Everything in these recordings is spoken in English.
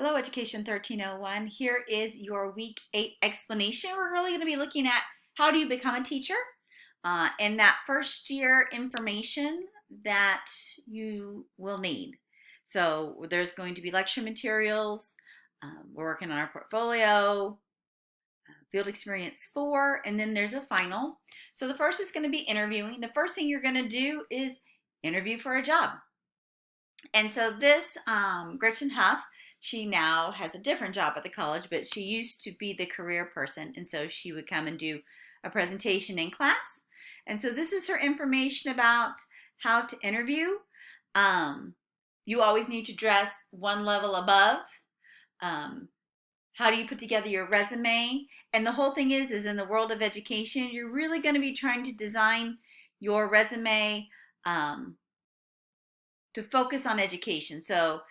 Hello, Education 1301. Here is your week 8 explanation. We're really going to be looking at how do you become a teacher and that first year information that you will need. So there's going to be lecture materials. We're working on our portfolio, field experience 4, and then there's a final. So the first is going to be interviewing. The first thing you're going to do is interview for a job. And so this Gretchen Huff, she now has a different job at the college, but she used to be the career person. And so she would come and do a presentation in class. And so this is her information about how to interview. You always need to dress one level above. How do you put together your resume? And the whole thing is in the world of education, you're really going to be trying to design your resume to focus on education. So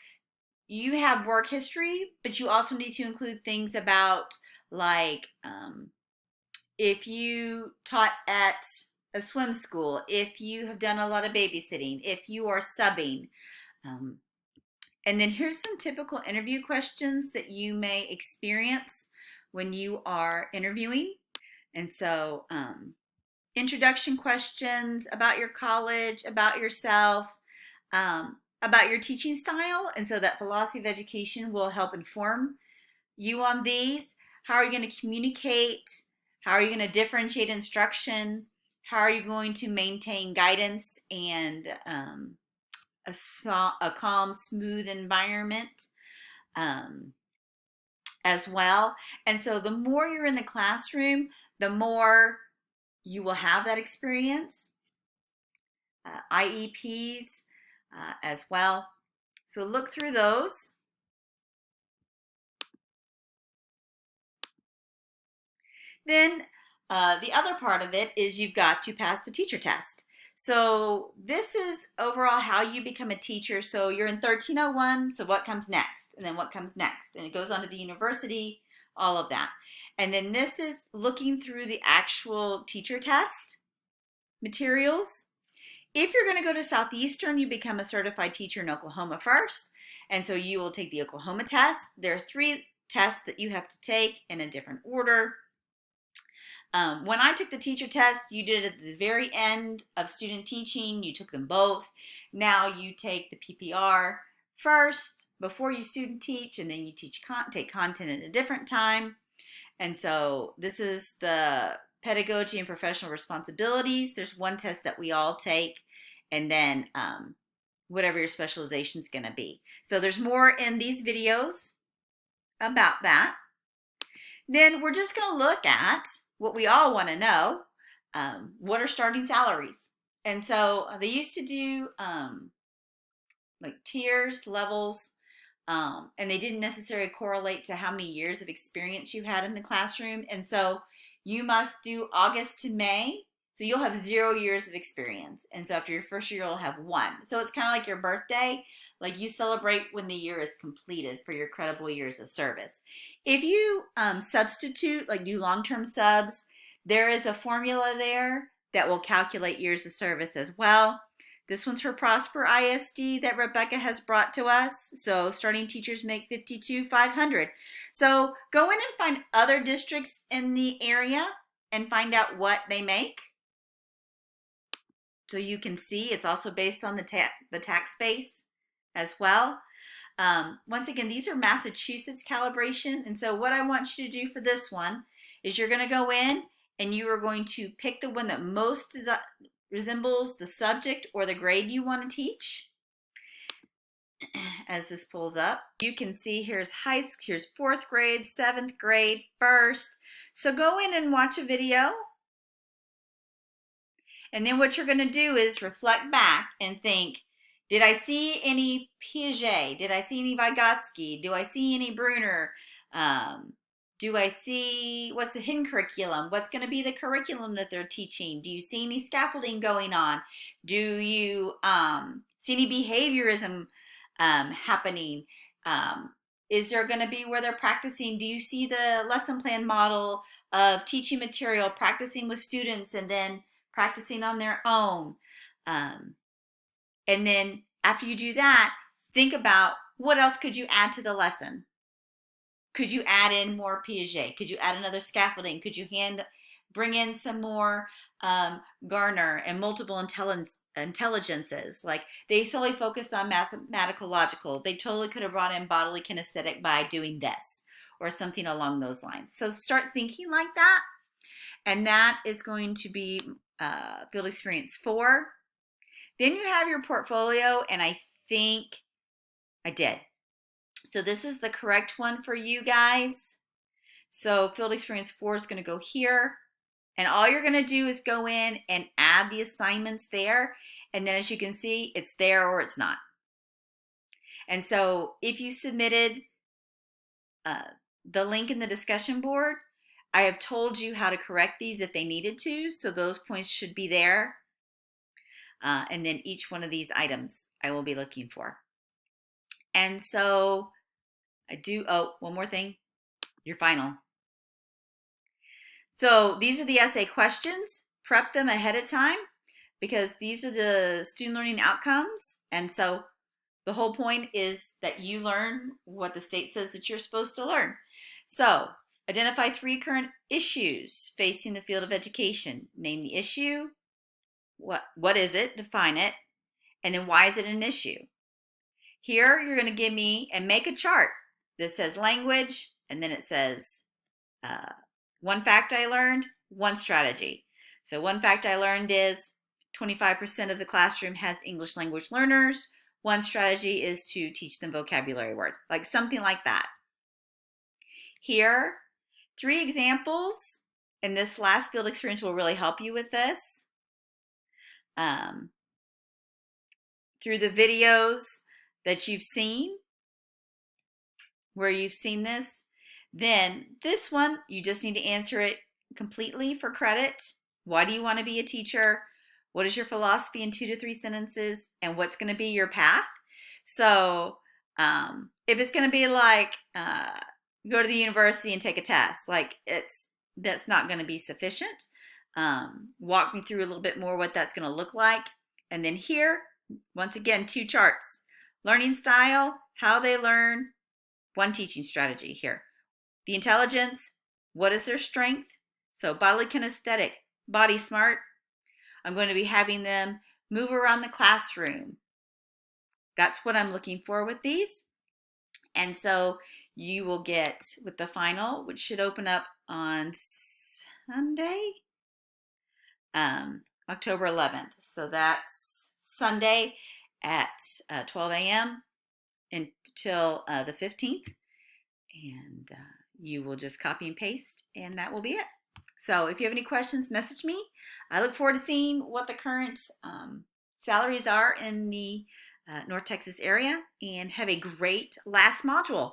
you have work history, but you also need to include things about like if you taught at a swim school, if you have done a lot of babysitting, if you are subbing. And then here's some typical interview questions that you may experience when you are interviewing. And so introduction questions about your college, about yourself, about your teaching style. And so that philosophy of education will help inform you on these. How are you going to communicate? How are you going to differentiate instruction? How are you going to maintain guidance and a calm, smooth environment as well? And so the more you're in the classroom, the more you will have that experience. IEPs as well. So look through those. Then the other part of it is you've got to pass the teacher test. So this is overall how you become a teacher. So you're in 1301, so what comes next? And then what comes next? And it goes on to the university, all of that. And then this is looking through the actual teacher test materials. If you're going to go to Southeastern, you become a certified teacher in Oklahoma first. And so you will take the Oklahoma test. There are 3 tests that you have to take in a different order. When I took the teacher test, you did it at the very end of student teaching. You took them both. Now you take the PPR first before you student teach, and then you take content at a different time. And so this is the pedagogy and professional responsibilities. There's one test that we all take, and then whatever your specialization is going to be. So there's more in these videos about that. Then we're just going to look at what we all want to know. What are starting salaries? And so they used to do like tiers, levels, and they didn't necessarily correlate to how many years of experience you had in the classroom. And so you must do August to May. So you'll have 0 years of experience. And so after your first year, you'll have 1. So it's kind of like your birthday. Like you celebrate when the year is completed for your credible years of service. If you substitute, like do long-term subs, there is a formula there that will calculate years of service as well. This one's for Prosper ISD that Rebecca has brought to us. So starting teachers make $52,500. So go in and find other districts in the area and find out what they make. So you can see it's also based on the tax base as well. Once again, these are Massachusetts calibration. And so what I want you to do for this one is you're going to go in and you are going to pick the one that most resembles the subject or the grade you want to teach. As this pulls up, you can see here's 4th grade, 7th grade, 1st. So go in and watch a video. And then what you're going to do is reflect back and think, did I see any Piaget? Did I see any Vygotsky? Do I see any Bruner? Do I see, what's the hidden curriculum? What's going to be the curriculum that they're teaching? Do you see any scaffolding going on? Do you see any behaviorism happening? Is there going to be where they're practicing? Do you see the lesson plan model of teaching material, practicing with students and then practicing on their own? And then after you do that, think about what else could you add to the lesson? Could you add in more Piaget? Could you add another scaffolding? Could you bring in some more Garner and multiple intelligences? Like they solely focused on mathematical logical. They totally could have brought in bodily kinesthetic by doing this or something along those lines. So start thinking like that. And that is going to be field experience 4. Then you have your portfolio, and I think I did. So this is the correct one for you guys. So field experience 4 is going to go here. And all you're going to do is go in and add the assignments there. And then as you can see, it's there or it's not. And so if you submitted the link in the discussion board, I have told you how to correct these if they needed to. So those points should be there. And then each one of these items I will be looking for. And so one more thing, your final. So these are the essay questions. Prep them ahead of time because these are the student learning outcomes. And so the whole point is that you learn what the state says that you're supposed to learn. So identify 3 current issues facing the field of education. Name the issue. What is it? Define it. And then why is it an issue? Here you're going to give me and make a chart that says language, and then it says 1 fact I learned, 1 strategy. So 1 fact I learned is 25% of the classroom has English language learners. 1 strategy is to teach them vocabulary words, like something like that. Here, 3 examples, and this last field experience will really help you with this. Through the videos that you've seen, where you've seen this, then this one, you just need to answer it completely for credit. Why do you want to be a teacher? What is your philosophy in 2 to 3 sentences? And what's going to be your path? So if it's going to be like, go to the university and take a test, like that's not going to be sufficient. Walk me through a little bit more what that's going to look like. And then here, once again, 2 charts. Learning style, how they learn, 1 teaching strategy here. The intelligence, what is their strength? So bodily kinesthetic, body smart. I'm going to be having them move around the classroom. That's what I'm looking for with these. And so you will get with the final, which should open up on Sunday, October 11th. So that's Sunday at 12 a.m. until the 15th. And you will just copy and paste, and that will be it. So if you have any questions, message me. I look forward to seeing what the current salaries are in the North Texas area, and have a great last module.